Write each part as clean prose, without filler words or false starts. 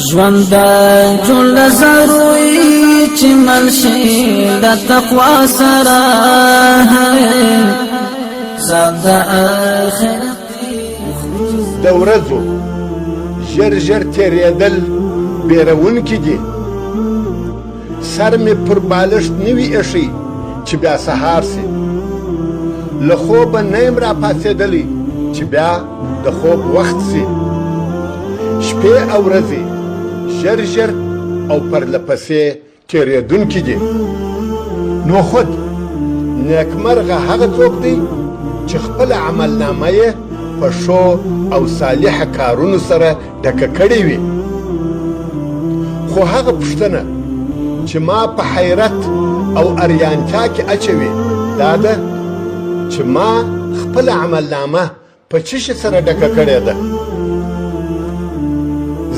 ژوند جل زروي چې ملشي د تقوا سره زاد اخرت د ورځو ژر ژر تېرېدل بیرونکي دي سر مې پر بالښت نه وي ایښی چې بیا سهار سي له خوبه نه یم راپاڅېدلی چې بیا د خوب وخت سي شپې او ورځې ژر ژر او پرله پسې تېرېدونکي دي نو خود نیکمرغه هغه څوک دی چې خپله عملنامه یې په ښو او صالحه کارونو سره ډکه کړې وي خو هغه پوښتنه چې ما په حیرت او اریانتیا کې اچوي دا ده چې ما خپله عملنامه په څه شي سره ډکه کړې ده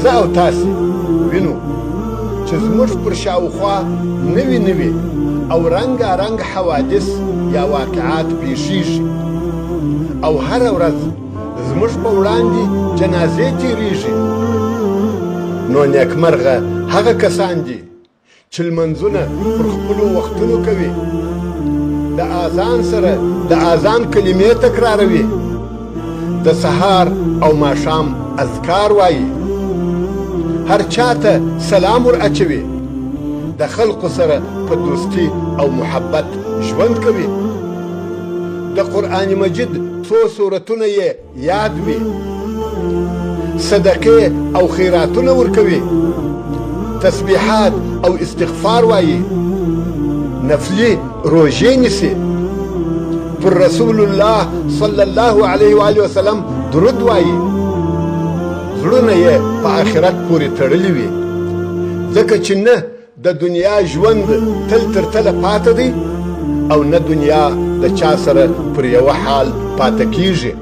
زه او تاسې وینو چې زموږ پر شاوخوا نوي نوي او رنګارنګ حوادث یا واقعات پیښیږي او هره ورځ زموږ په وړاندې جنازې تېرېږي نو نیکمرغه هغه کسان دي چې لمنځونه پر خپلو وختونو کوي د اذان سره د اذان کلمې تکراروي د سهار او ماښام اذکار وایي هر چاته سلام ور اچوي د خلقو سره په دوستي او محبت ژوند کوي د قرآن مجید څو سورتونه یې یاد وي صدقې او خیراتونه ورکوي تسبیحات او استغفار وایي نفلي روژې نیسي پر رسول الله صلی الله علیه و آله وسلم درود وایي زړونه یې په آخرت پورې تړلي وي ځکه چې نه د دنیا ژوند تل تر تله پاته دی او نه دنیا د چا سره پر یوه حال پاته کیږي